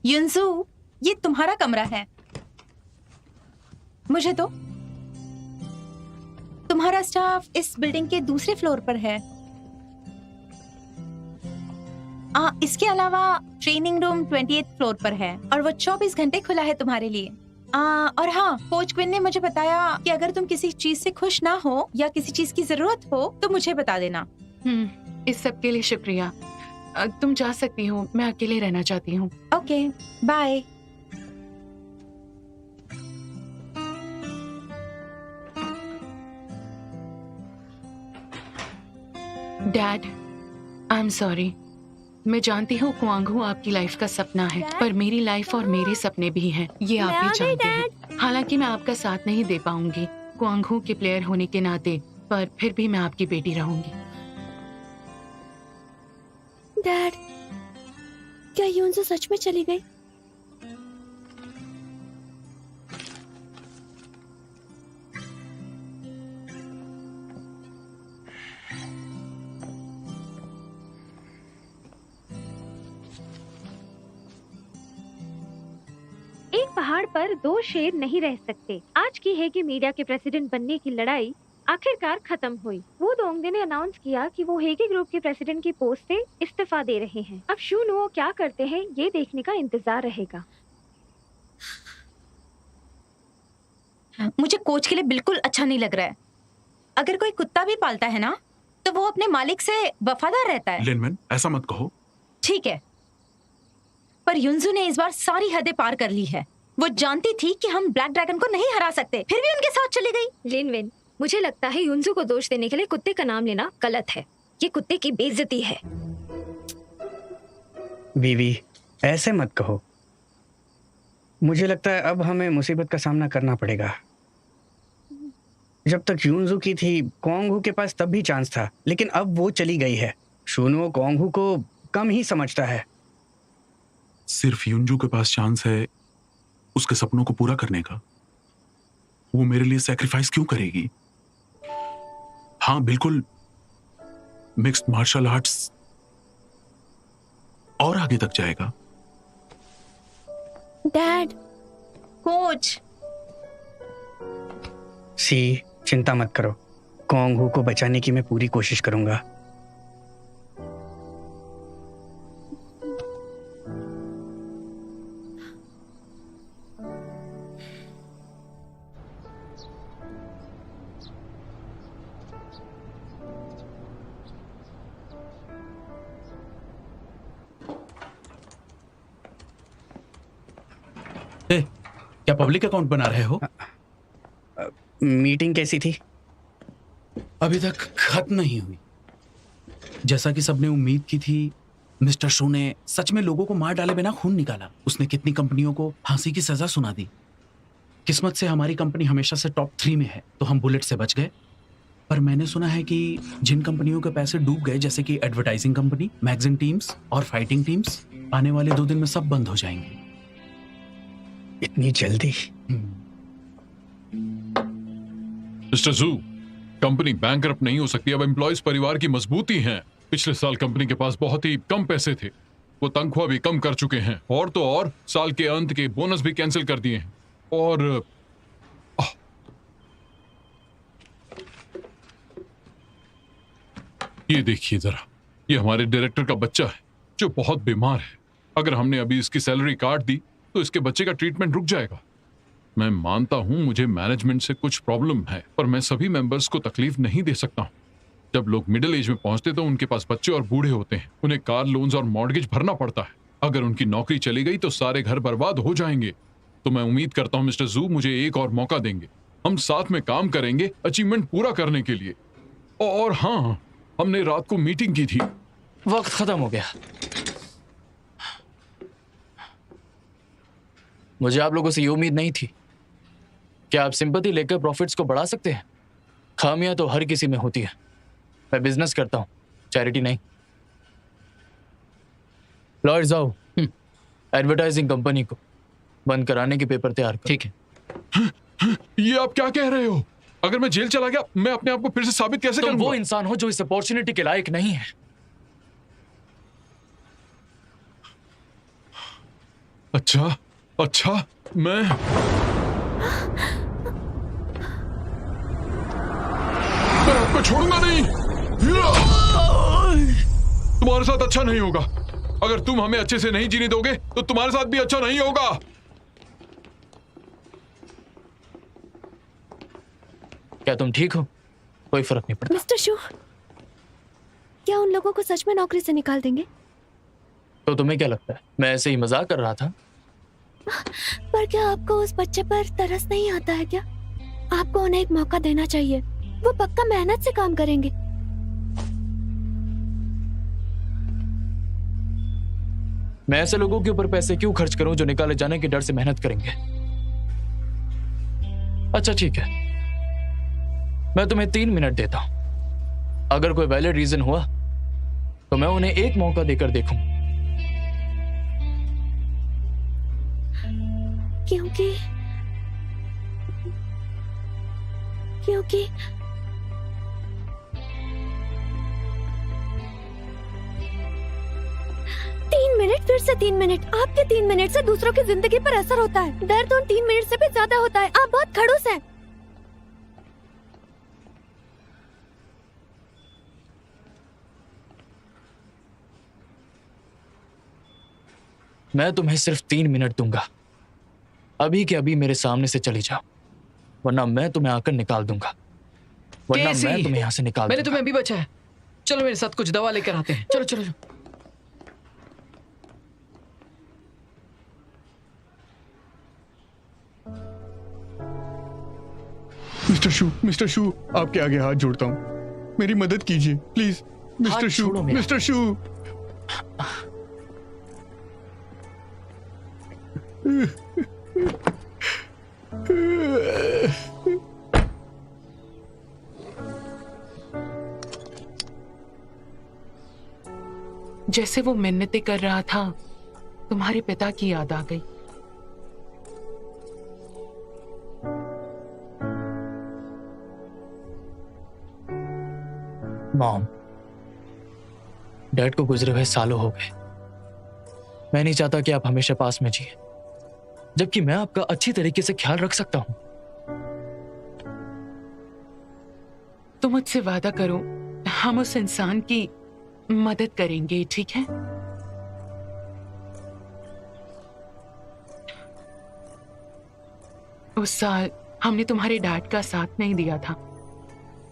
युनजू, ये तुम्हारा कमरा है। मुझे तो तुम्हारा स्टाफ इस बिल्डिंग के दूसरे फ्लोर पर है। इसके अलावा ट्रेनिंग रूम 28 फ्लोर पर है और वो 24 घंटे खुला है तुम्हारे लिए। और हाँ, कोच क्विन ने मुझे बताया कि अगर तुम किसी चीज से खुश ना हो या किसी चीज की जरूरत हो तो मुझे बता देना। इस सब के लिए शुक्रिया। तुम जा सकती हो, मैं अकेले रहना चाहती हूँ। Okay, bye. Dad, I am sorry. मैं जानती हूँ क्वांगहू आपकी लाइफ का सपना है, पर मेरी लाइफ और मेरे सपने भी हैं, ये आप भी जानते हैं। हालांकि मैं आपका साथ नहीं दे पाऊंगी क्वांगहू के प्लेयर होने के नाते, पर फिर भी मैं आपकी बेटी रहूंगी। डैड, क्या यूनजू सच में चली गई? एक पहाड़ पर दो शेर नहीं रह सकते। आज की हेगी मीडिया के प्रेसिडेंट बनने की लड़ाई आखिरकार खत्म हुई। वो दोंगदे ने अनाउंस किया कि वो हेगी ग्रुप के प्रेसिडेंट की पोस्ट से इस्तीफा दे रहे हैं। अब शूनुओ क्या करते हैं ये देखने का इंतजार रहेगा। मुझे कोच के लिए बिल्कुल अच्छा नहीं लग रहा है। अगर कोई कुत्ता भी पालता है ना तो वो अपने मालिक से वफादार रहता है। लिनमिन, ऐसा मत कहो। ठीक है, पर युनजू ने इस बार सारी हदें पार कर ली है। वो जानती थी कि हम ब्लैक ड्रैगन को नहीं हरा सकते, फिर भी उनके साथ चली गई। लिनविन, मुझे लगता है युनजू को दोष देने के लिए कुत्ते का नाम लेना गलत है। ये कुत्ते की बेइज्जती है। बीवी, ऐसे मत कहो। मुझे लगता है अब हमें मुसीबत का सामना करना पड़ेगा। जब तक युनजू की थी, क्वांगहू के पास तब भी चांस था, लेकिन अब वो चली गई है। शूनुओ क्वांगहू को कम ही समझता है। सिर्फ युनजू के पास चांस है उसके सपनों को पूरा करने का। वो मेरे लिए सैक्रिफाइस क्यों करेगी? हाँ, बिल्कुल, मिक्स्ड मार्शल आर्ट्स और आगे तक जाएगा। डैड, कोच, सी, चिंता मत करो। क्वांगहू को बचाने की मैं पूरी कोशिश करूंगा। क्या पब्लिक अकाउंट बना रहे हो? मीटिंग कैसी थी? अभी तक खत्म नहीं हुई। जैसा कि सबने उम्मीद की थी, मिस्टर शो ने सच में लोगों को मार डाले बिना खून निकाला। उसने कितनी कंपनियों को फांसी की सजा सुना दी। किस्मत से हमारी कंपनी हमेशा से टॉप 3 में है, तो हम बुलेट से बच गए। पर मैंने सुना है कि जिन कंपनियों के पैसे डूब गए, जैसे कि एडवर्टाइजिंग कंपनी, मैगजीन टीम्स और फाइटिंग टीम्स, आने वाले 2 दिन में सब बंद हो जाएंगे। इतनी जल्दी? मिस्टर जू, कंपनी बैंकरप्ट नहीं हो सकती। अब एम्प्लॉयज परिवार की मजबूती हैं। पिछले साल कंपनी के पास बहुत ही कम पैसे थे, वो तनख्वाह भी कम कर चुके हैं, और तो और साल के अंत के बोनस भी कैंसिल कर दिए हैं। और ये देखिए जरा, ये हमारे डायरेक्टर का बच्चा है जो बहुत बीमार है। अगर हमने अभी इसकी सैलरी काट दी तो इसके बच्चे का ट्रीटमेंट रुक जाएगा। मैं मानता हूं मुझे मैनेजमेंट से कुछ प्रॉब्लम है, पर मैं सभी मेंबर्स को तकलीफ नहीं दे सकता हूं। जब लोग मिडिल एज में पहुंचते तो उनके पास बच्चे और बूढ़े होते हैं, उन्हें कार लोन्स और मॉर्गेज भरना पड़ता है। अगर उनकी नौकरी चली गई तो सारे घर बर्बाद हो जाएंगे। तो मैं उम्मीद करता हूं मिस्टर जू मुझे एक और मौका देंगे। हम साथ में काम करेंगे अचीवमेंट पूरा करने के लिए। और हाँ, हमने रात को मीटिंग की थी। वक्त खत्म हो गया। मुझे आप लोगों से ये उम्मीद नहीं थी। क्या आप सिंपैथी लेकर प्रॉफिट्स को बढ़ा सकते हैं? खामियां तो हर किसी में होती है। मैं बिजनेस करता हूं, चैरिटी नहीं। लॉयड जाओ, एडवर्टाइजिंग कंपनी को बंद कराने के पेपर तैयार करो। ठीक है। ये आप क्या कह रहे हो? अगर मैं जेल चला गया, मैं अपने आप को फिर से साबित कैसे करूंगा? तुम वो इंसान हो जो इस अपॉर्चुनिटी के लायक नहीं है। अच्छा अच्छा, मैं आपको छोड़ूंगा नहीं। तुम्हारे साथ अच्छा नहीं होगा। अगर तुम हमें अच्छे से नहीं जीने दोगे तो तुम्हारे साथ भी अच्छा नहीं होगा। क्या तुम ठीक हो? कोई फर्क नहीं पड़ता। मिस्टर शू, क्या उन लोगों को सच में नौकरी से निकाल देंगे? तो तुम्हें क्या लगता है मैं ऐसे ही मजाक कर रहा था? पर क्या आपको उस बच्चे पर तरस नहीं आता है क्या? आपको उन्हें एक मौका देना चाहिए। वो पक्का मेहनत से काम करेंगे। मैं ऐसे लोगों के ऊपर पैसे क्यों खर्च करूं जो निकाले जाने के डर से मेहनत करेंगे? अच्छा ठीक है, मैं तुम्हें 3 मिनट देता हूं। अगर कोई वैलिड रीजन हुआ तो मैं उन्हें एक मौका देकर देखूं। क्योंकि 3 मिनट, फिर से 3 मिनट। आपके 3 मिनट से दूसरों की जिंदगी पर असर होता है। दर्द उन 3 मिनट से भी ज्यादा होता है। आप बहुत खड़ूस हैं। मैं तुम्हें सिर्फ 3 मिनट दूंगा। अभी के अभी मेरे सामने से चली जाओ, वरना मैं तुम्हें आकर निकाल दूंगा। वरना मैं तुम्हें यहाँ से निकाल मैंने दूंगा। तुम्हें अभी बचा है। चलो मेरे साथ कुछ दवा लेकर आते हैं। चलो चलो, चलो। मिस्टर शू, आपके आगे हाथ जोड़ता हूँ, मेरी मदद कीजिए प्लीज। हाथ छोड़ो मेरा। मिस्टर शू। जैसे वो मिन्नतें कर रहा था, तुम्हारे पिता की याद आ गई। मॉम, डैड को गुजरे हुए सालों हो गए। मैं नहीं चाहता कि आप हमेशा पास में जिए, जबकि मैं आपका अच्छी तरीके से ख्याल रख सकता हूं। तुम मुझसे वादा करो, हम उस इंसान की मदद करेंगे, ठीक है? उस साल हमने तुम्हारे डैड का साथ नहीं दिया था।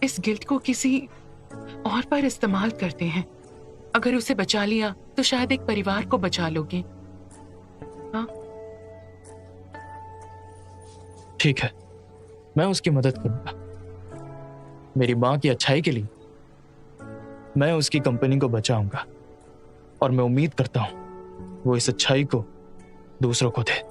इस गिल्ट को किसी और पर इस्तेमाल करते हैं। अगर उसे बचा लिया तो शायद एक परिवार को बचा लोगे। हाँ, ठीक है, मैं उसकी मदद करूंगा। मेरी मां की अच्छाई के लिए मैं उसकी कंपनी को बचाऊंगा, और मैं उम्मीद करता हूं वो इस अच्छाई को दूसरों को दे।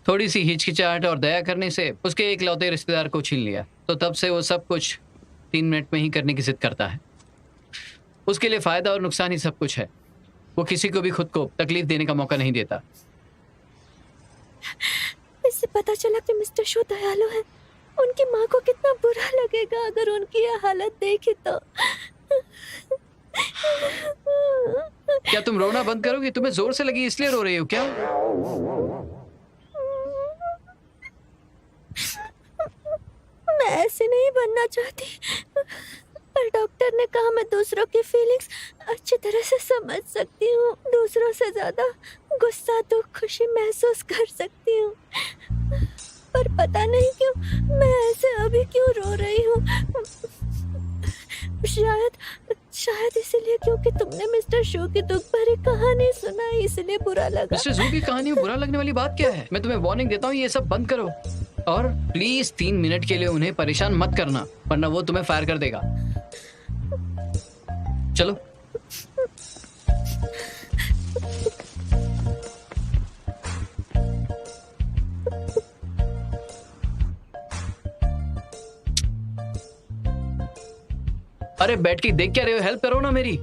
थोड़ी सी हिचकिचाहट और दया करने से उसके इकलौते रिश्तेदार को छीन लिया, तो तब से वो सब कुछ 3 मिनट में ही करने की जिद करता है। उसके लिए फायदा और नुकसान ही सब कुछ है। वो किसी को भी खुद को तकलीफ देने का मौका नहीं देता। इससे पता चला कि मिस्टर शू दयालु है। उनकी माँ को कितना बुरा लगेगा अगर उनकी यह हालत देखी तो। क्या तुम रोना बंद करोगी? तुम्हें जोर से लगी इसलिए रो रही हो क्या? मैं ऐसे नहीं बनना चाहती, पर डॉक्टर ने कहा मैं दूसरों की फीलिंग्स अच्छी तरह से समझ सकती हूँ। दूसरों से ज्यादा गुस्सा, दुख, खुशी महसूस कर सकती हूँ। पर पता नहीं क्यों मैं ऐसे अभी क्यों रो रही हूँ। शायद इसलिए क्योंकि तुमने मिस्टर शू की दुख भरी कहानी सुनाई, इसलिए बुरा लगा। मिस्टर शू की कहानी में बुरा लगने वाली बात क्या है? मैं तुम्हें वार्निंग देता हूँ, ये सब बंद करो। और प्लीज 3 मिनट के लिए उन्हें परेशान मत करना, वरना वो तुम्हें फायर कर देगा। चलो। अरे बैठ के देख क्या रहे हो? हेल्प करो ना मेरी।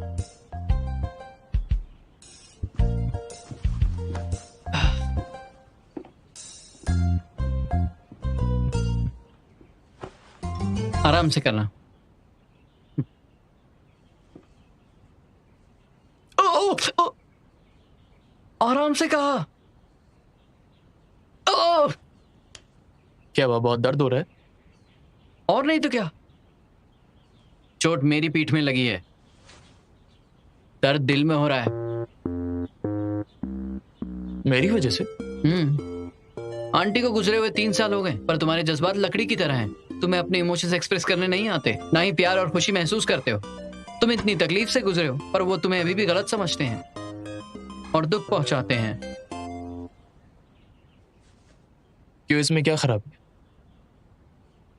आराम से करना। आराम से कहा। क्या हुआ, बहुत दर्द हो रहा है? और नहीं तो क्या, चोट मेरी पीठ में लगी है, दर्द दिल में हो रहा है। मेरी वजह से? आंटी को गुजरे हुए 3 साल हो गए, पर तुम्हारे जज्बात लकड़ी की तरह हैं। तुम्हें अपने इमोशंस एक्सप्रेस करने नहीं आते, ना ही प्यार और खुशी महसूस करते हो। तुम इतनी तकलीफ से गुजरे हो, पर वो तुम्हें अभी भी गलत समझते हैं और दुख पहुंचाते हैं। क्यों, इसमें क्या खराबी है?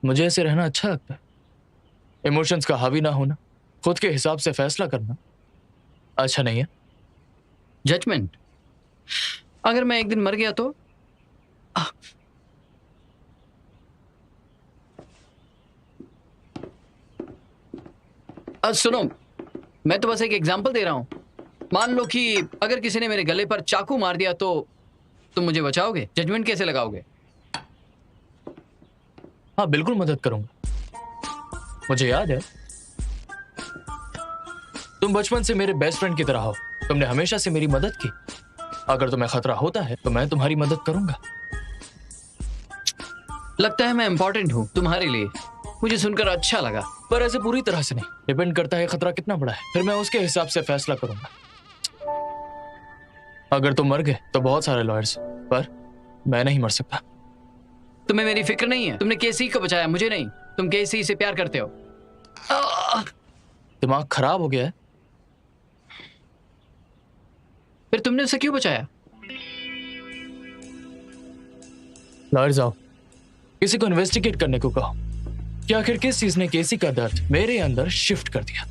मुझे ऐसे रहना अच्छा लगता है। इमोशंस का हावी ना होना, खुद के हिसाब से फैसला करना अच्छा नहीं है। जजमेंट, अगर मैं एक दिन मर गया तो? सुनो, मैं तो बस एक एग्जांपल दे रहा हूं। मान लो कि अगर किसी ने मेरे गले पर चाकू मार दिया तो तुम मुझे बचाओगे? जजमेंट कैसे लगाओगे? हाँ, बिल्कुल मदद करूंगा। मुझे याद है, तुम बचपन से मेरे बेस्ट फ्रेंड की तरह हो। तुमने हमेशा से मेरी मदद की। अगर तुम्हें खतरा होता है तो मैं तुम्हारी मदद करूंगा। लगता है मैं इंपॉर्टेंट हूं तुम्हारे लिए। मुझे सुनकर अच्छा लगा। पर ऐसे पूरी तरह से नहीं, डिपेंड करता है खतरा कितना बड़ा है, फिर मैं उसके हिसाब से फैसला करूंगा। अगर तुम मर गए तो बहुत सारे लॉयर्स, पर मैं नहीं मर सकता। तुम्हें मेरी फिक्र नहीं है? तुमने केसी को बचाया, मुझे नहीं। तुम केसी से प्यार करते हो। दिमाग खराब हो गया है? फिर तुमने उसे क्यों बचाया? लॉयर्स आओ, किसी को इन्वेस्टिगेट करने को कहो कि आखिर किस चीज ने केसी का दर्द मेरे अंदर शिफ्ट कर दिया।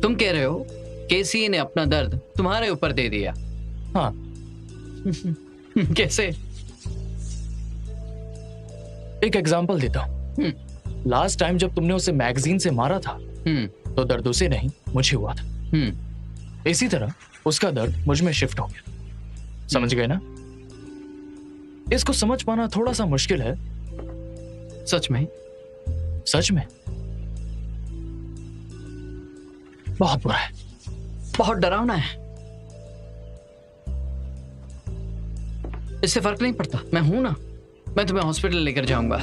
तुम कह रहे हो केसी ने अपना दर्द तुम्हारे ऊपर दे दिया? हाँ। कैसे? एक एग्जांपल देता हूं। लास्ट टाइम जब तुमने उसे मैगजीन से मारा था तो दर्द उसे नहीं, मुझे हुआ था। इसी तरह उसका दर्द मुझ में शिफ्ट हो गया। समझ गए ना? इसको समझ पाना थोड़ा सा मुश्किल है। सच में? सच में बहुत बुरा है, बहुत डरावना है। इससे फर्क नहीं पड़ता, मैं हूं ना। मैं तुम्हें हॉस्पिटल लेकर जाऊंगा।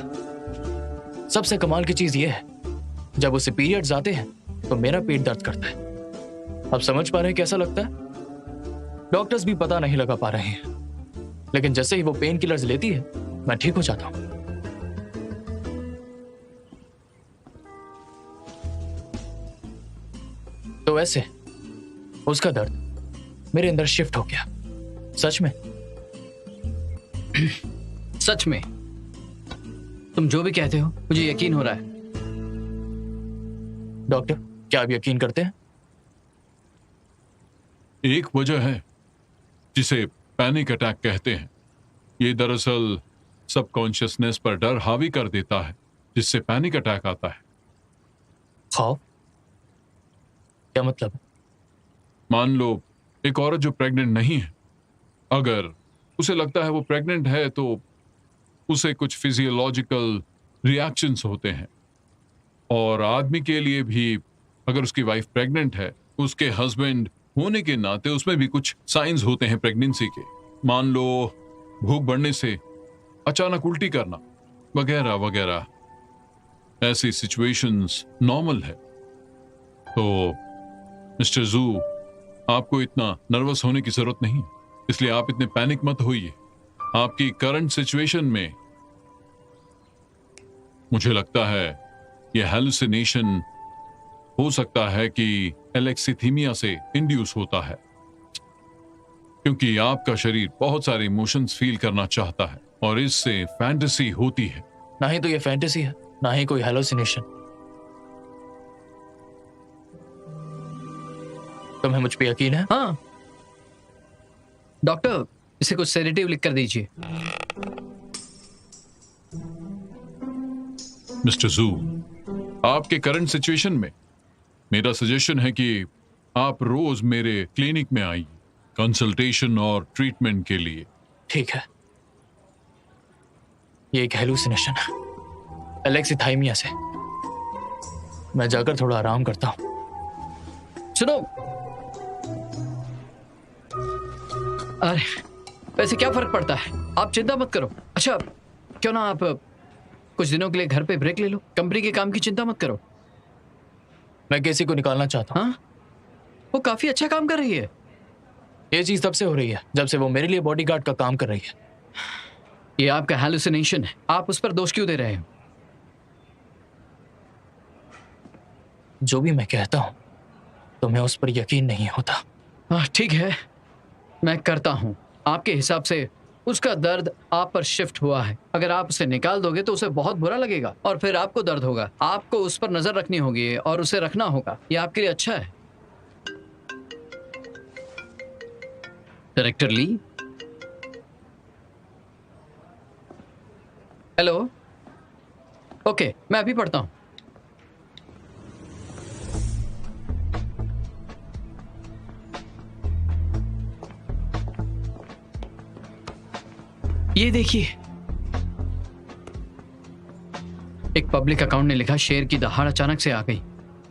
सबसे कमाल की चीज यह है, जब उसे पीरियड्स आते हैं तो मेरा पेट दर्द करता है। अब समझ पा रहे हैं कैसा लगता है? डॉक्टर्स भी पता नहीं लगा पा रहे हैं, लेकिन जैसे ही वो पेन किलर्स लेती है मैं ठीक हो जाता हूं। तो ऐसे उसका दर्द मेरे अंदर शिफ्ट हो गया। सच में? सच में। तुम जो भी कहते हो मुझे यकीन हो रहा है। डॉक्टर, क्या आप यकीन करते हैं? एक वजह है जिसे पैनिक अटैक कहते हैं। ये दरअसल सबकॉन्शियसनेस पर डर हावी कर देता है, जिससे पैनिक अटैक आता है। खौफ? क्या मतलब? मान लो एक औरत जो प्रेग्नेंट नहीं है, अगर उसे लगता है वो प्रेग्नेंट है तो उसे कुछ फिजियोलॉजिकल रिएक्शंस होते हैं। और आदमी के लिए भी, अगर उसकी वाइफ प्रेग्नेंट है, उसके हस्बैंड होने के नाते उसमें भी कुछ साइंस होते हैं प्रेगनेंसी के। मान लो भूख बढ़ने से अचानक उल्टी करना वगैरह वगैरह, ऐसी सिचुएशंस नॉर्मल है। तो मिस्टर जू, आपको इतना नर्वस होने की जरूरत नहीं, इसलिए आप इतने पैनिक मत होइए। आपकी करंट सिचुएशन में मुझे लगता है यह हेलुसिनेशन हो सकता है कि एलेक्सीथीमिया से इंड्यूस होता है, क्योंकि आपका शरीर बहुत सारे इमोशंस फील करना चाहता है और इससे फैंटेसी होती है। ना ही तो ये फैंटेसी है, ना ही कोई हेलुसिनेशन। तुम्हें मुझ पे यकीन है? हाँ डॉक्टर, इसे कुछ सेडेटिव लिख कर दीजिए। मिस्टर जू, आपके करंट सिचुएशन में मेरा सजेशन है कि आप रोज मेरे क्लिनिक में आइए कंसल्टेशन और ट्रीटमेंट के लिए। ठीक है। ये एक हेलुसिनेशन है एलेक्सिथाइमिया से। मैं जाकर थोड़ा आराम करता हूँ। सुनो, अरे वैसे क्या फर्क पड़ता है, आप चिंता मत करो। अच्छा क्यों ना आप कुछ दिनों के लिए घर पे ब्रेक ले लो, कंपनी के काम की चिंता मत करो। मैं किसी को निकालना चाहता हूँ। हाँ, वो काफी अच्छा काम कर रही है। ये चीज तब से हो रही है जब से वो मेरे लिए बॉडीगार्ड का काम कर रही है। ये आपका हैलुसिनेशन है, आप उस पर दोष क्यों दे रहे हो? जो भी मैं कहता हूँ तुम्हें उस पर यकीन नहीं होता। ठीक है, मैं करता हूँ। आपके हिसाब से उसका दर्द आप पर शिफ्ट हुआ है। अगर आप उसे निकाल दोगे तो उसे बहुत बुरा लगेगा और फिर आपको दर्द होगा। आपको उस पर नजर रखनी होगी और उसे रखना होगा। ये आपके लिए अच्छा है। डायरेक्टर ली, हेलो। ओके, मैं अभी पढ़ता हूँ। ये देखिए, एक पब्लिक अकाउंट ने लिखा शेयर की दहाड़ अचानक से आ गई।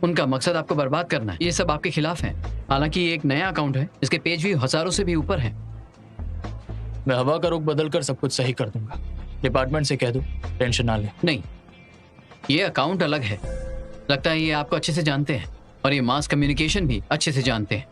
उनका मकसद आपको बर्बाद करना है। ये सब आपके खिलाफ है। हालांकि ये एक नया अकाउंट है, इसके पेज भी हजारों से भी ऊपर है। मैं हवा का रुख बदलकर सब कुछ सही कर दूंगा। डिपार्टमेंट से कह दो टेंशन ना ले। नहीं, ये अकाउंट अलग है। लगता है ये आपको अच्छे से जानते हैं और ये मास कम्युनिकेशन भी अच्छे से जानते हैं।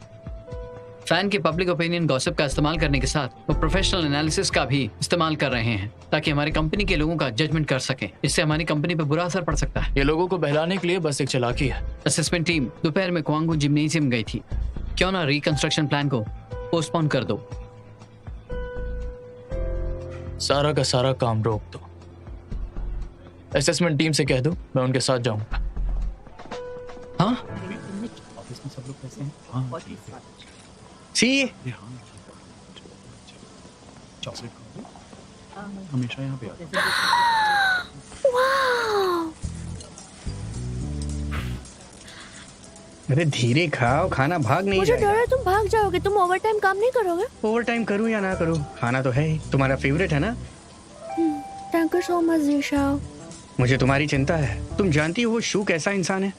फैन के पब्लिक ओपिनियन गॉसिप का इस्तेमाल करने के साथ वो प्रोफेशनल एनालिसिस का भी इस्तेमाल कर रहे हैं ताकि हमारी कंपनी के लोगों का जजमेंट कर सकें। इससे हमारी कंपनी पर बुरा असर पड़ सकता है। ये लोगों को बहलाने के लिए बस एक चालाकी है। असेसमेंट टीम दोपहर में क्वांगू जिम्नेशियम गई थी। क्यों ना रिकंस्ट्रक्शन प्लान को पोस्टपोन कर दो। सारा का सारा काम रोक दो। असेसमेंट टीम से कह दो मैं उनके साथ जाऊंगा। हाँ, ऑफिस में सब लोग कैसे हैं? हाँ, ठीक है। सी चॉकलेट हमेशा यहाँ पे आते हैं। अरे धीरे खाओ, खाना भाग नहीं मुझे डर जाएगा। है तुम भाग जाओगे। तुम ओवर टाइम काम नहीं करोगे? ओवर टाइम करूँ या ना करूँ, खाना तो है ही। तुम्हारा फेवरेट है ना? Thank you so much geisha. मुझे तुम्हारी चिंता है। तुम जानती हो वो शू कैसा इंसान है?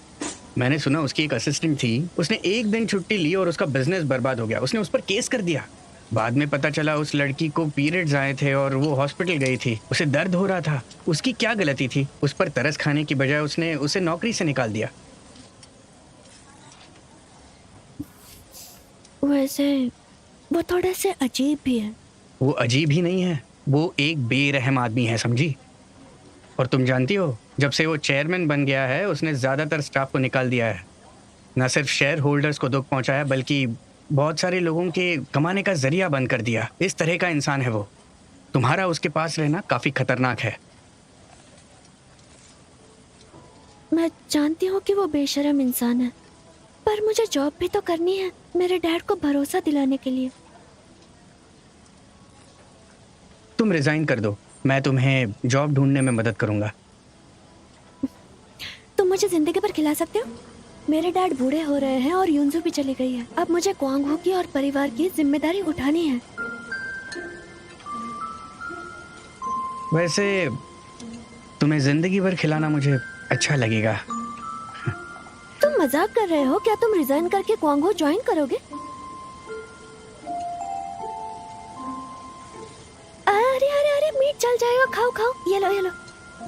मैंने सुना उसकी एक असिस्टेंट थी, उसने एक दिन छुट्टी ली और उसका बिजनेस बर्बाद हो गया। उसने उस पर केस कर दिया। बाद में पता चला उस लड़की को पीरियड्स आए थे और वो हॉस्पिटल गई थी। उसे दर्द हो रहा था। उसकी क्या गलती थी? उस पर तरस खाने की बजाय उसने उसे नौकरी से निकाल दिया। वैसे वो थोड़े से अजीब भी है। वो अजीब ही नहीं है, वो एक बेरहम आदमी है, समझी? और तुम जानती हो, जब से वो चेयरमैन बन गया है उसने ज़्यादातर स्टाफ को निकाल दिया है। न सिर्फ शेयर होल्डर्स को दुख पहुंचाया बल्कि बहुत सारे लोगों के कमाने का जरिया बंद कर दिया। इस तरह का इंसान है वो। तुम्हारा उसके पास रहना काफ़ी खतरनाक है। मैं जानती हूँ कि वो बेशर्म इंसान है, पर मुझे जॉब भी तो करनी है मेरे डैड को भरोसा दिलाने के लिए। तुम रिजाइन कर दो, मैं तुम्हें जॉब ढूंढने में मदद करूंगा। तुम मुझे जिंदगी भर खिला सकते हो? मेरे डैड बूढ़े हो रहे हैं और युनजू भी चली गई है। अब मुझे क्वांगहू की और परिवार की जिम्मेदारी उठानी है। वैसे तुम्हें जिंदगी भर खिलाना मुझे अच्छा लगेगा। तुम मजाक कर रहे हो क्या? तुम रिजाइन करके क्वांगहू ज्वाइन करोगे? अरे अरे अरे, मीट जल जाएगा। खाओ खाओ, ये लो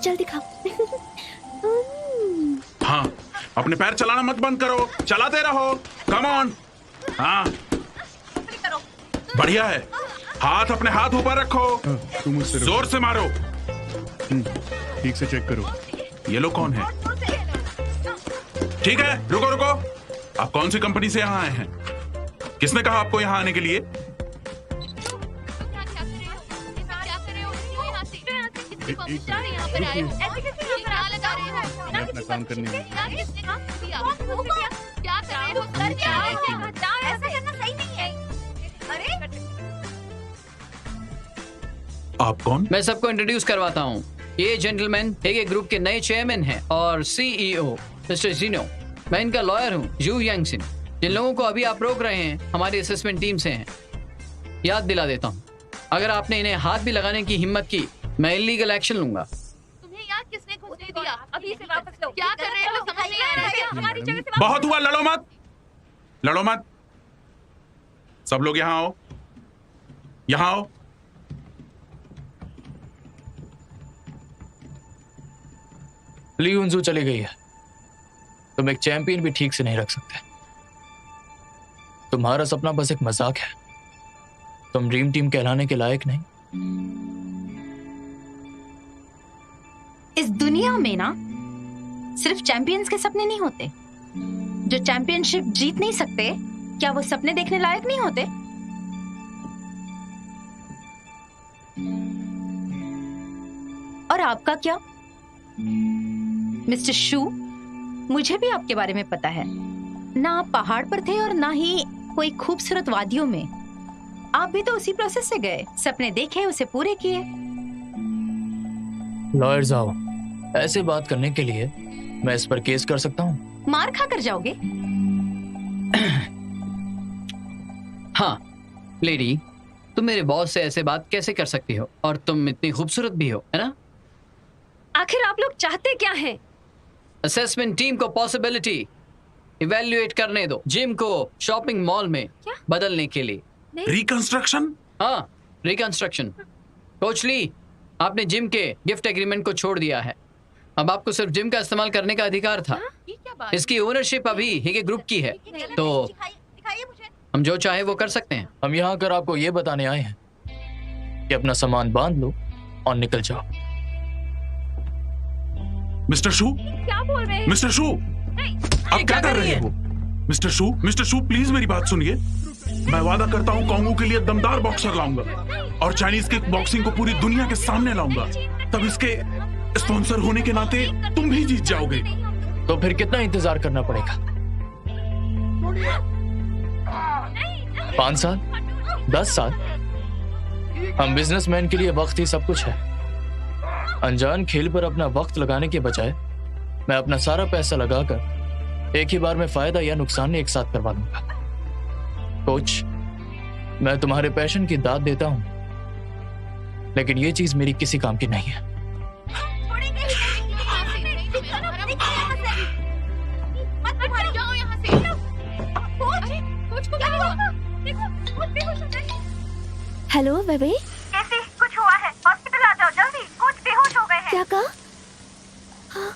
जल्दी खाओ। हाँ, अपने पैर चलाना मत बंद करो, चलाते रहो। Come on. हाँ, बढ़िया है। हाथ अपने हाथ ऊपर रखो, तुम उससे जोर से मारो। ठीक से चेक करो। ये लोग कौन है? ठीक है, रुको रुको। आप कौन सी कंपनी से यहाँ आए हैं? किसने कहा आपको यहाँ आने के लिए? अपना काम करने में आप कौन? मैं सबको इंट्रोड्यूस करवाता हूँ। ये जेंटलमैन हेगे ग्रुप के नए चेयरमैन हैं और सीईओ मिस्टर जिनो। मैं इनका लॉयर हूँ, जू यांगसिन। जिन लोगों को अभी आप रोक रहे हैं हमारी असेसमेंट टीम से हैं। याद दिला देता हूँ, अगर आपने इन्हें हाथ भी लगाने की हिम्मत की मैं इलीगल एक्शन लूंगा। तुम्हें याद किसने घुसने दिया? अभी इसे वापस लो। क्या कर रहे हो? समझ नहीं आ रहा है। हमारी जगह से बहुत हुआ, लड़ो मत, लड़ो मत। सब लोग यहां आओ, यहां आओ। ली युनजू चली गई है। तुम एक चैंपियन भी ठीक से नहीं रख सकते। तुम्हारा सपना बस एक मजाक है। तुम ड्रीम टीम कहलाने के लायक नहीं। इस दुनिया में ना सिर्फ चैंपियंस के सपने नहीं होते। जो चैंपियनशिप जीत नहीं सकते, क्या वो सपने देखने लायक नहीं होते? और आपका क्या मिस्टर शू? मुझे भी आपके बारे में पता है। ना आप पहाड़ पर थे और ना ही कोई खूबसूरत वादियों में। आप भी तो उसी प्रोसेस से गए, सपने देखे, उसे पूरे किए। लॉयर्स आओ। ऐसे बात करने के लिए मैं इस पर केस कर सकता हूँ। मार खा कर जाओगे? हाँ लेडी, तुम मेरे बॉस से ऐसे बात कैसे कर सकती हो? और तुम इतनी खूबसूरत भी हो, है ना? आखिर आप लोग चाहते क्या हैं? असेसमेंट टीम को पॉसिबिलिटी इवैल्यूएट करने दो, जिम को शॉपिंग मॉल में बदलने के लिए। रिकंस्ट्रक्शन? हाँ, रिकंस्ट्रक्शन। कोच ली, आपने जिम के गिफ्ट एग्रीमेंट को छोड़ दिया है। अब आपको सिर्फ जिम का इस्तेमाल करने का अधिकार था। इसकी ओनरशिप अभी हीगे ग्रुप की है, तो हम जो चाहे वो कर सकते हैं। हम यहाँ कर आपको ये बताने आए हैं कि अपना सामान बांध लो और निकल जाओ। मिस्टर शू, क्या बोल रहे हैं? मिस्टर शू, आप क्या कर रहे हैं? मिस्टर शू, प्लीज मेरी बात सुनिए। मैं वादा करता हूँ कांगू के लिए दमदार बॉक्सर लाऊंगा और चाइनीज किक बॉक्सिंग को पूरी दुनिया के सामने लाऊंगा। तब इसके स्पॉन्सर होने के नाते तुम भी जीत जाओगे। तो फिर कितना इंतजार करना पड़ेगा? 5 साल? 10 साल? हम बिजनेसमैन के लिए वक्त ही सब कुछ है। अनजान खेल पर अपना वक्त लगाने के बजाय मैं अपना सारा पैसा लगाकर एक ही बार में फायदा या नुकसान एक साथ करवा लूंगा। कोच, मैं तुम्हारे पैशन की दाद देता हूं, लेकिन ये चीज मेरी किसी काम की नहीं है। हेलो बेबी, कैसे? कुछ हुआ है? हॉस्पिटल आ जाओ जल्दी। कुछ बेहोश हो गए हैं। क्या कहा? हाँ,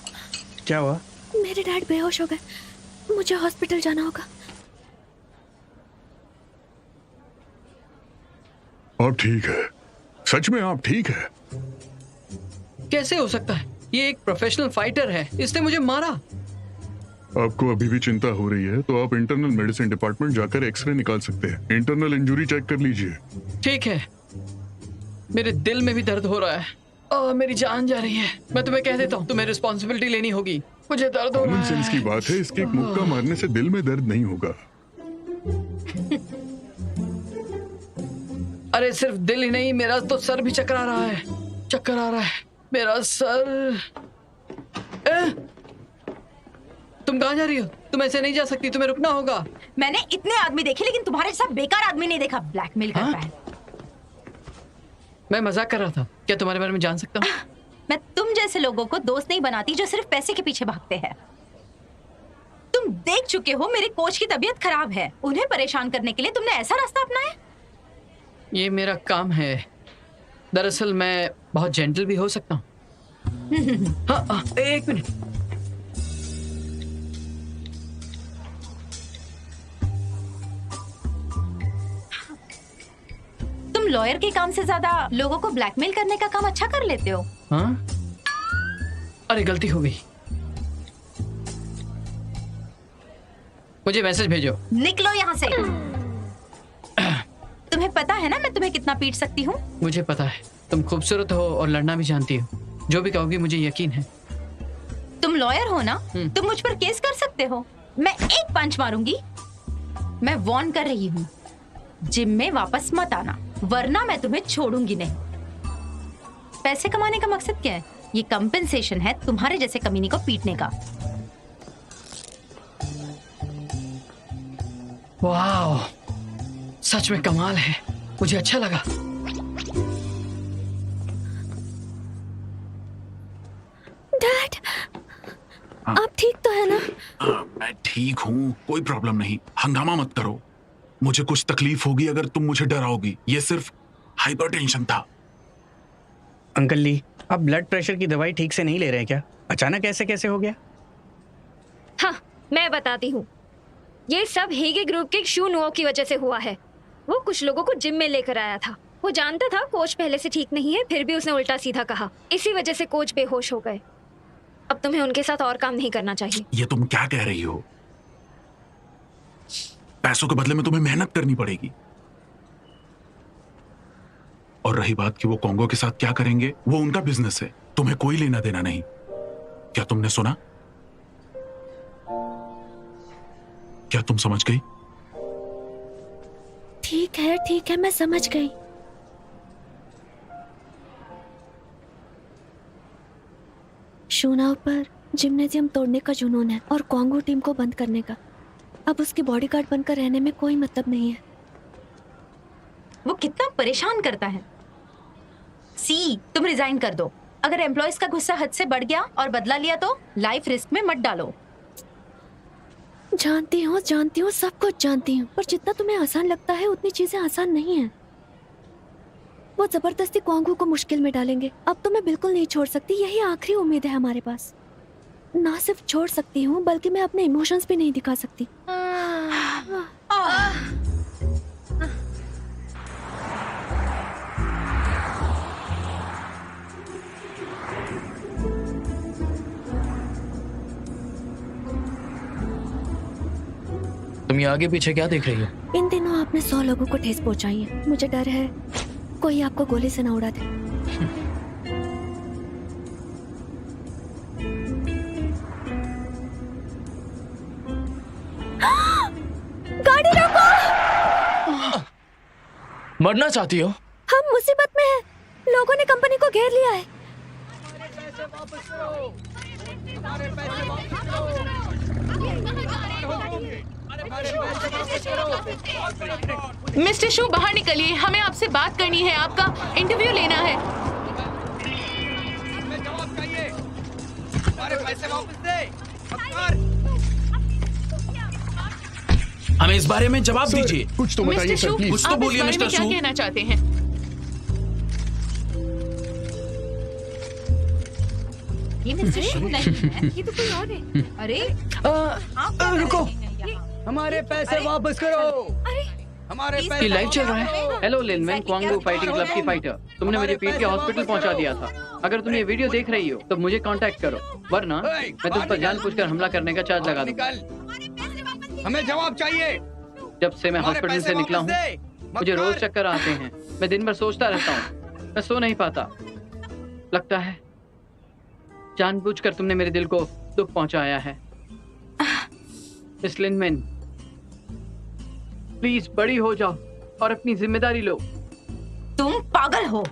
क्या हुआ? मेरे डैड बेहोश हो गए। मुझे हॉस्पिटल जाना होगा। आप ठीक है? सच में आप ठीक है? कैसे हो सकता है? ये एक प्रोफेशनल फाइटर है, इसने मुझे मारा। आपको अभी भी चिंता हो रही है तो आप इंटरनल मेडिसिन डिपार्टमेंट जाकर एक्सरे निकाल सकते हैं। इंटरनल इंजरी चेक कर लीजिए। ठीक है। मेरे दिल में भी दर्द हो रहा है। मेरी जान जा रही है। मैं तुम्हें कह देता हूँ, तुम्हें रिस्पॉन्सिबिलिटी लेनी होगी। मुझे दर्द हो रहा कॉमन है। सेंस की बात है, इसके एक मुक्का मारने से दिल में दर्द नहीं होगा। अरे सिर्फ दिल ही नहीं, मेरा तो सर भी चकरा रहा है। चक्कर आ रहा है मेरा सर। तुम कहाँ जा रही हो? तुम ऐसे नहीं जा सकती, तुम्हें रुकना होगा। मैंने इतने आदमी देखे लेकिन तुम्हारे जैसा बेकार आदमी नहीं देखा। ब्लैकमेल करता है। मैं मजाक कर रहा था। क्या तुम्हारे बारे में जान सकता हूँ? मैं तुम जैसे लोगों को दोस्त नहीं बनाती जो सिर्फ पैसे के पीछे भागते हैं। तुम देख चुके हो मेरे कोच की तबीयत खराब है। उन्हें परेशान करने के लिए तुमने ऐसा रास्ता अपनाया। ये मेरा काम है। दरअसल मैं बहुत जेंटल भी हो सकता हूँ। हाँ, एक मिनट। तुम लॉयर के काम से ज्यादा लोगों को ब्लैकमेल करने का काम अच्छा कर लेते हो। हाँ? अरे गलती हो गई। मुझे मैसेज भेजो। निकलो यहाँ से। तुम्हें पता है ना मैं तुम्हें कितना पीट सकती हूँ। मुझे पता है, तुम खूबसूरत हो और लड़ना भी जानती हो। जो भी कहोगी मुझे यकीन है। तुम लॉयर हो ना, तुम मुझ पर केस कर सकते हो। मैं एक पंच मारूंगी। मैं वार्न कर रही हूँ, जिम में वापस मत आना, वरना मैं तुम्हें छोड़ूंगी नहीं। पैसे कमाने का मकसद क्या है? ये कंपेंसेशन है तुम्हारे जैसे कमीनी को पीटने का। वाह, सच में कमाल है। मुझे अच्छा लगा। ठीक हूँ, कोई प्रॉब्लम नहीं, हंगामा मत करो। मुझे कुछ तकलीफ होगी अगर तुम मुझे डराओगी। ये सिर्फ हाइपरटेंशन था। अंकल ली, आप ब्लड प्रेशर की दवाई ठीक से नहीं ले रहे हैं क्या? अचानक ऐसे कैसे हो गया? हाँ, मैं बताती हूँ। ये सब हेगे ग्रुप के शू नुओ की वजह से हुआ है। वो कुछ लोगों को जिम में लेकर आया था। वो जानता था कोच पहले से ठीक नहीं है, फिर भी उसने उल्टा सीधा कहा। इसी वजह से कोच बेहोश हो गए। अब तुम्हें उनके साथ और काम नहीं करना चाहिए। ये तुम क्या कह रही हो? पैसों के बदले में तुम्हें मेहनत करनी पड़ेगी। और रही बात कि वो कॉन्गो के साथ क्या करेंगे, वो उनका बिजनेस है, तुम्हें कोई लेना देना नहीं। क्या तुमने सुना? क्या तुम समझ गई? ठीक है, मैं समझ गई। शूनाव पर जिम्नेजियम तोड़ने का जुनून है और कॉन्गो टीम को बंद करने का। अब उसकी बॉडीगार्ड बनकर रहने में कोई मतलब नहीं है। वो कितना परेशान करता है। सी, तुम रिजाइन कर दो। अगर एम्प्लॉयज का गुस्सा हद से बढ़ गया और बदला लिया तो लाइफ रिस्क में मत डालो। जानती हूँ, सब कुछ जानती हूँ, पर जितना तुम्हें आसान लगता है उतनी चीजें आसान नहीं है। वो जबरदस्ती कॉन्गो को मुश्किल में डालेंगे। अब तो मैं बिल्कुल नहीं छोड़ सकती, यही आखिरी उम्मीद है हमारे पास। ना सिर्फ छोड़ सकती हूँ बल्कि मैं अपने इमोशंस भी नहीं दिखा सकती। तुम ये आगे पीछे क्या देख रही हो? इन दिनों आपने 100 लोगों को ठेस पहुंचाई है। मुझे डर है कोई आपको गोली से न उड़ा दे। गाड़ी रोको! मरना चाहती हो? हम मुसीबत में हैं। लोगों ने कंपनी को घेर लिया है। मिस्टर शू, बाहर निकलिए, हमें आपसे बात करनी है, आपका इंटरव्यू लेना है। हमें इस बारे में जवाब दीजिए। कुछ तो बताइए मिस्टर सर, शू, प्लीज। कुछ तो आप इस बोलिए बारे में मिस्टर क्या शू। कहना चाहते हैं? ये मिस्टर शू नहीं है, ये तो कोई और है। अरे आप क्या रुको। कर रहे हैं यहाँ? हमारे पैसे वापस करो। हमारे ये पैसे लाइव चल रहा है। हेलो लिन, मैं क्वांगो फाइटिंग क्लब की फाइटर। तुमने मुझे पीट के हॉस्पिटल पहुंचा दिया था। अगर तुम ये वीडियो देख रही हो तो मुझे कांटेक्ट करो, वरना मैं तुम पर जानबूझकर हमला करने का चार्ज लगा दूंगा। हमें जवाब चाहिए। जब से मैं हॉस्पिटल से निकला हूँ मुझे रोज चक्कर आते हैं। मैं दिन भर सोचता रहता हूँ, मैं सो नहीं पाता। लगता है जानबूझकर तुमने मेरे दिल को दुख पहुंचाया है। मिस लिनमैन, प्लीज बड़ी हो जाओ और अपनी जिम्मेदारी लो। तुम पागल हो।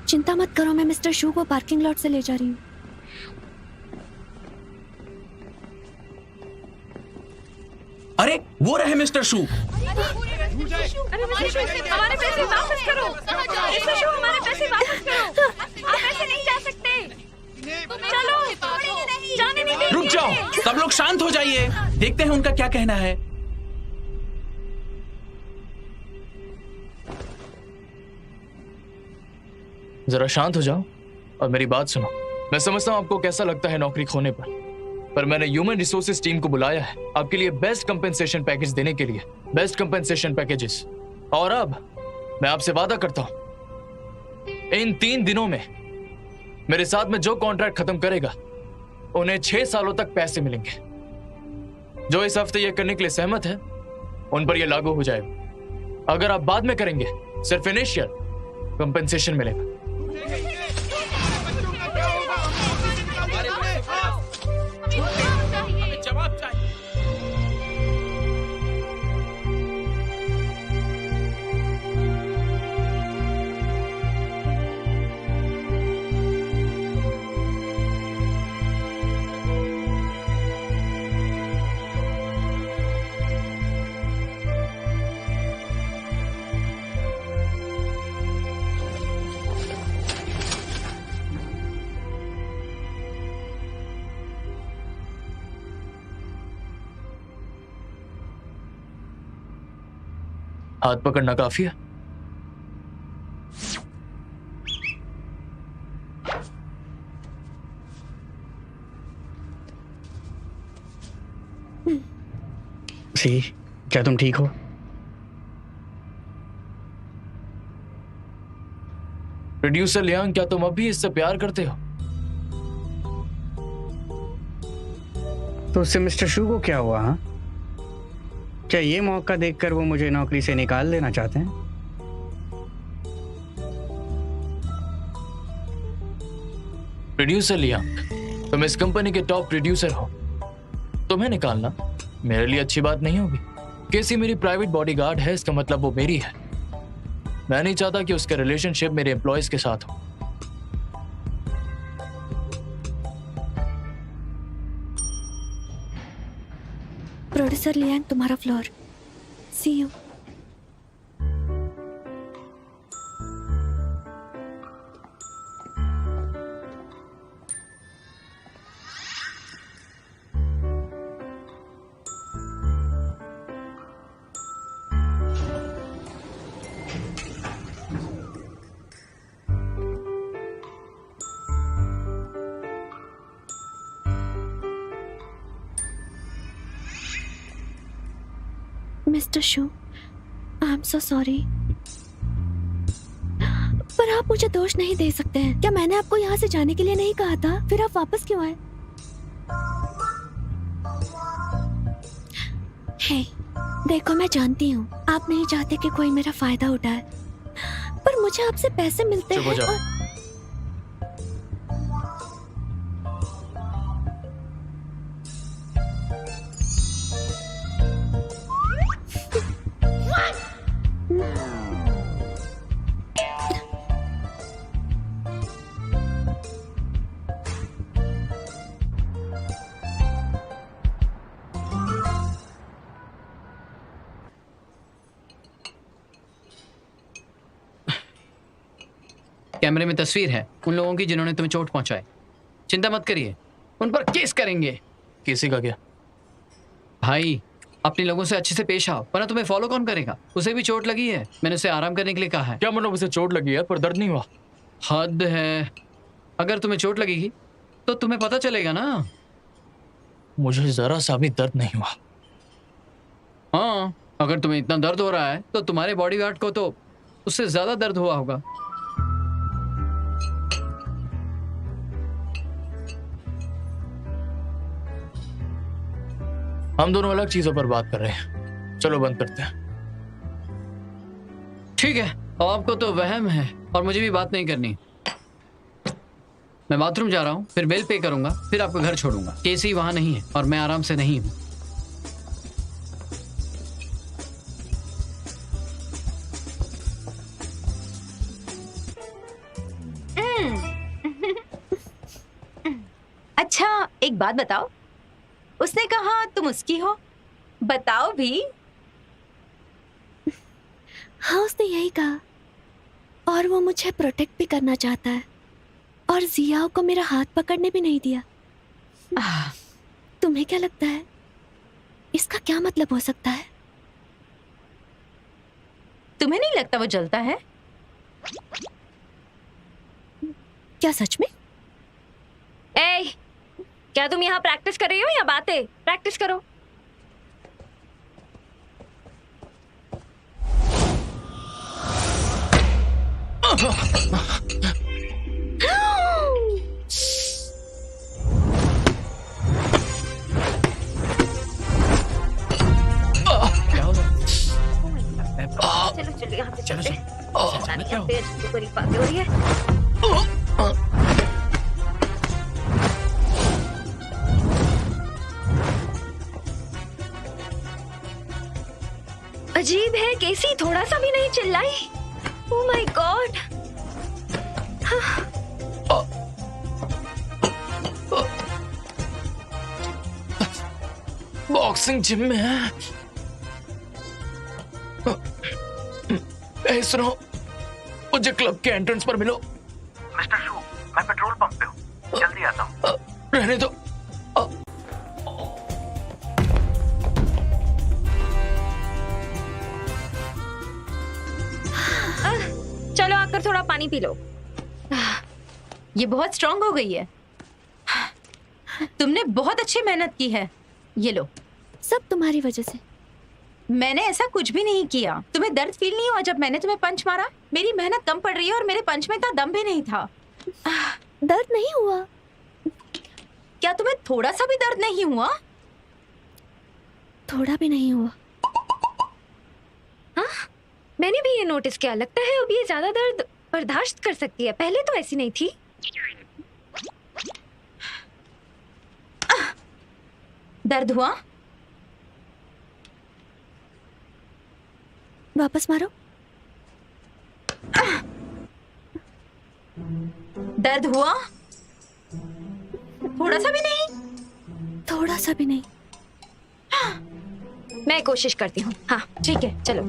चिंता मत करो, मैं मिस्टर शू को पार्किंग लॉट से ले जा रही हूँ। अरे वो रहे मिस्टर शू। अरे हमारे पैसे वापस करो। मिस्टर शू, हमारे पैसे वापस करो। आप ऐसे नहीं जा सकते। चलो, जाने नहीं देंगे। रुक जाओ, सब लोग शांत हो जाइए, देखते हैं उनका क्या कहना है। जरा शांत हो जाओ और मेरी बात सुनो। मैं समझता हूँ आपको कैसा लगता है नौकरी खोने पर मैंने ह्यूमन रिसोर्सेज टीम को बुलाया है आपके लिए बेस्ट कंपेंसेशन पैकेज देने के लिए, बेस्ट कंपेंसेशन पैकेजेस। और अब मैं आपसे वादा करता हूं इन 3 दिनों में मेरे साथ में जो कॉन्ट्रैक्ट खत्म करेगा उन्हें 6 सालों तक पैसे मिलेंगे। जो इस हफ्ते ये करने के लिए सहमत है उन पर यह लागू हो जाएगा। अगर आप बाद में करेंगे सिर्फ इनिशियल कंपेंसेशन मिलेगा। जवाब चाहिए। हाथ पकड़ना काफी है। सी, क्या तुम ठीक हो? प्रोड्यूसर लियांग, क्या तुम अब भी इससे प्यार करते हो? तो उससे मिस्टर शू को क्या हुआ? हाँ, क्या ये मौका देखकर वो मुझे नौकरी से निकाल देना चाहते हैं? प्रोड्यूसर लियांग, तुम इस कंपनी के टॉप प्रोड्यूसर हो, तुम्हें निकालना मेरे लिए अच्छी बात नहीं होगी। केसी मेरी प्राइवेट बॉडीगार्ड है, इसका मतलब वो मेरी है। मैं नहीं चाहता कि उसका रिलेशनशिप मेरे एम्प्लॉयज के साथ हो। प्रोड्यूसर लियांग, तुम्हारा floor. See you. Mister Shu, I am so sorry, पर आप मुझे दोष नहीं दे सकते हैं। क्या मैंने आपको यहाँ से जाने के लिए नहीं कहा था? फिर आप वापस क्यों आए? हे, देखो मैं जानती हूँ आप नहीं चाहते कि कोई मेरा फायदा उठाए, पर मुझे आपसे पैसे मिलते हैं और... कैमरे में तस्वीर है उन लोगों की जिन्होंने तुम्हें चोट पहुंचाई। चिंता मत करिए, उन पर केस करेंगे। किसी का क्या? भाई, अपने लोगों से अच्छे से पेश आओ, वरना तुम्हें फॉलो कौन करेगा? उसे भी चोट लगी है, मैंने उसे आराम करने के लिए कहा है। क्या मतलब उसे चोट लगी है पर दर्द नहीं हुआ? हद है, अगर तुम्हें चोट लगेगी तो तुम्हें पता चलेगा ना। मुझे जरा सा भी दर्द नहीं हुआ। हाँ, अगर तुम्हें इतना दर्द हो रहा है तो तुम्हारे बॉडीगार्ड को तो उससे ज्यादा दर्द हुआ होगा। हम दोनों अलग चीजों पर बात कर रहे हैं, चलो बंद करते हैं। ठीक है, आपको तो वहम है और मुझे भी बात नहीं करनी। मैं बाथरूम जा रहा हूँ, फिर बिल पे करूंगा, फिर आपको घर छोड़ूंगा। केसी वहां नहीं है और मैं आराम से नहीं हूँ। अच्छा, एक बात बताओ, उसने कहा तुम उसकी हो, बताओ भी। हाँ, उसने यही कहा, और वो मुझे प्रोटेक्ट भी करना चाहता है, और जियाओ को मेरा हाथ पकड़ने भी नहीं दिया। तुम्हें क्या लगता है इसका क्या मतलब हो सकता है? तुम्हें नहीं लगता वो जलता है? क्या सच में? ए, क्या तुम यहाँ प्रैक्टिस कर रही हो या बातें? प्रैक्टिस करो। क्या हो रहा है? चलो चलो यहाँ से चलो चलते हैं। पता नहीं क्या यहाँ हो? पे अजीब गरीब बातें हो रही है। अजीब है, केसी थोड़ा सा भी नहीं चिल्लाई। Oh my God. Boxing gym में है। ए, सुनो, मुझे क्लब के एंट्रेंस पर मिलो। मिस्टर शू, मैं पेट्रोल पंप पे हूँ, जल्दी आता हूँ। रहने दो। और थोड़ा पानी पी लो। ये बहुत स्ट्रांग हो गई है। तुमने बहुत अच्छी मेहनत की है। ये लो। सब तुम्हारी वजह से। मैंने ऐसा कुछ भी नहीं किया। तुम्हें दर्द फील नहीं हुआ जब मैंने तुम्हें पंच मारा? मेरी मेहनत कम पड़ रही है और मेरे पंच में इतना दम भी नहीं था। दर्द नहीं हुआ? क्या तुम्हें थोड़ा सा भी दर्द नहीं हुआ? थोड़ा भी नहीं हुआ। हाँ, मैंने भी ये नोटिस किया। लगता है अब ये ज्यादा दर्द बर्दाश्त कर सकती है। पहले तो ऐसी नहीं थी। दर्द हुआ? वापस मारो। दर्द हुआ? थोड़ा सा भी नहीं? थोड़ा सा भी नहीं। मैं कोशिश करती हूँ। हाँ ठीक है, चलो।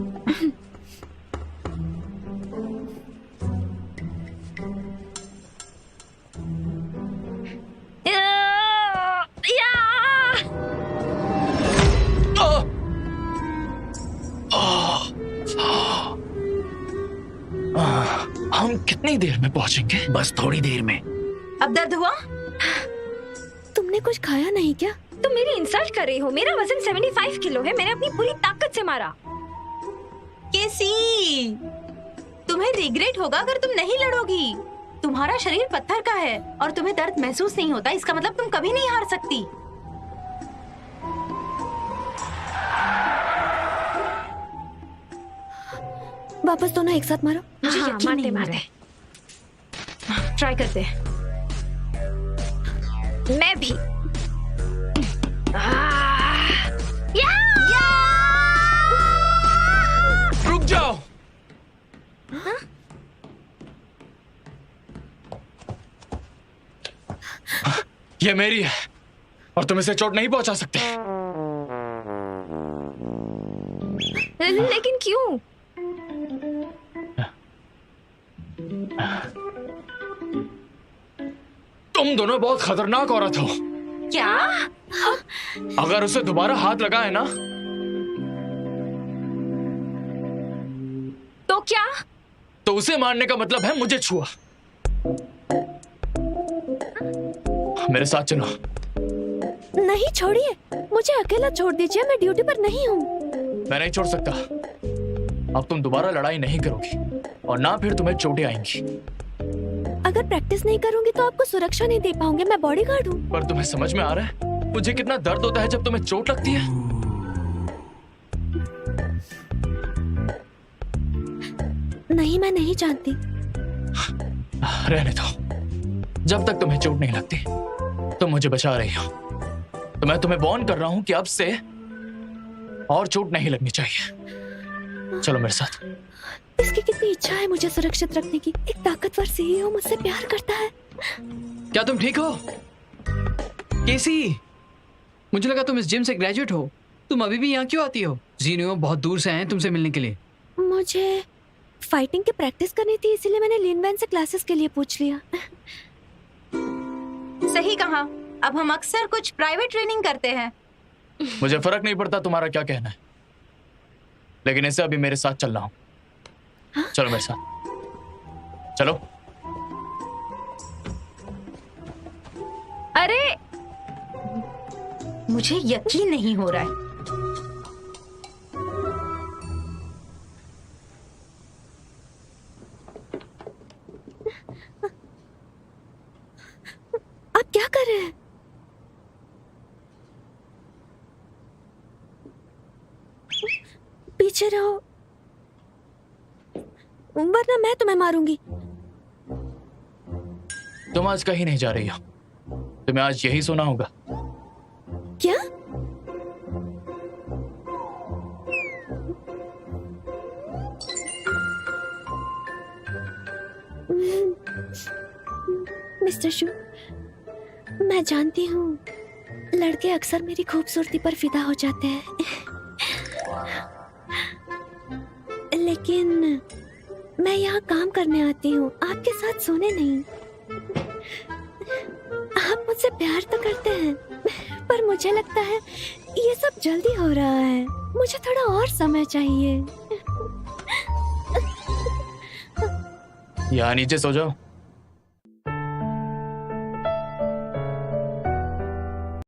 हम कितनी देर में पहुंचेंगे? बस थोड़ी देर में। अब दर्द हुआ? तुमने कुछ खाया नहीं क्या? तुम मेरी इंसल्ट कर रही हो। मेरा वजन 75 किलो है। मैंने अपनी पूरी ताकत से मारा। केसी, तुम्हें रिग्रेट होगा अगर तुम नहीं लड़ोगी। तुम्हारा शरीर पत्थर का है और तुम्हें दर्द महसूस नहीं होता। इसका मतलब तुम कभी नहीं हार सकती। वापस दोनों एक साथ मारो। मुझे हाँ, यकीन नहीं मारते हो रहा है। ट्राई करते हैं। मैं भी। रुक जाओ। ये मेरी है और तुम इसे चोट नहीं पहुंचा सकते। लेकिन क्यों? तुम दोनों बहुत खतरनाक औरत हो। क्या? अगर उसे दोबारा हाथ लगाए ना तो क्या? तो उसे मारने का मतलब है मुझे छुआ। मेरे साथ चलो। नहीं, छोड़िए। मुझे अकेला छोड़ दीजिए। मैं ड्यूटी पर नहीं हूँ। मैं नहीं छोड़ सकता। अब तुम दोबारा लड़ाई नहीं करोगी और ना फिर तुम्हें चोटें आएंगी। अगर प्रैक्टिस नहीं करूंगी तो आपको सुरक्षा नहीं दे पाऊंगे। मैं बॉडीगार्ड हूँ। पर तुम्हें समझ में आ रहा है मुझे कितना दर्द होता है जब तुम्हें चोट लगती है? नहीं, मैं नहीं जानती। रहने दो। जब तक तुम्हें चोट नहीं लगती तुम मुझे बचा रही हो। तो मैं तुम्हें वार्न कर रहा हूं कि अब से और चोट नहीं लगनी चाहिए। चलो मेरे साथ। इसकी कितनी इच्छा है मुझे सुरक्षित रखने की। एक ताकतवर सीईओ मुझसे प्यार करता है। क्या तुम ठीक हो? केसी, मुझे लगा तुम इस जिम से ग्रेजुएट हो। तुम अभी भी यहाँ क्यों आती हो? जीनियो बहुत दूर से आए हैं तुमसे मिलने के लिए। मुझे फाइटिंग की प्रैक्टिस करनी थी, इसीलिए मैंने लिनवैन से क्लासेस के लिए पूछ लिया। सही कहा। अब हम अक्सर कुछ प्राइवेट ट्रेनिंग करते हैं। मुझे फर्क नहीं पड़ता तुम्हारा क्या कहना है, लेकिन इसे अभी मेरे साथ चलना हो। चलो मेरे साथ चलो। अरे मुझे यकीन नहीं हो रहा है। आप क्या कर रहे हैं? पीछे रहो, वरना मैं तुम्हें मारूंगी। तुम आज कहीं नहीं जा रही हो। तुम्हें आज यही सोना होगा। क्या? मिस्टर शू, मैं जानती हूँ लड़के अक्सर मेरी खूबसूरती पर फिदा हो जाते हैं, लेकिन मैं यहाँ काम करने आती हूँ, आपके साथ सोने नहीं। आप मुझसे प्यार तो करते हैं, पर मुझे लगता है ये सब जल्दी हो रहा है। मुझे थोड़ा और समय चाहिए। यहाँ नीचे सो जाओ।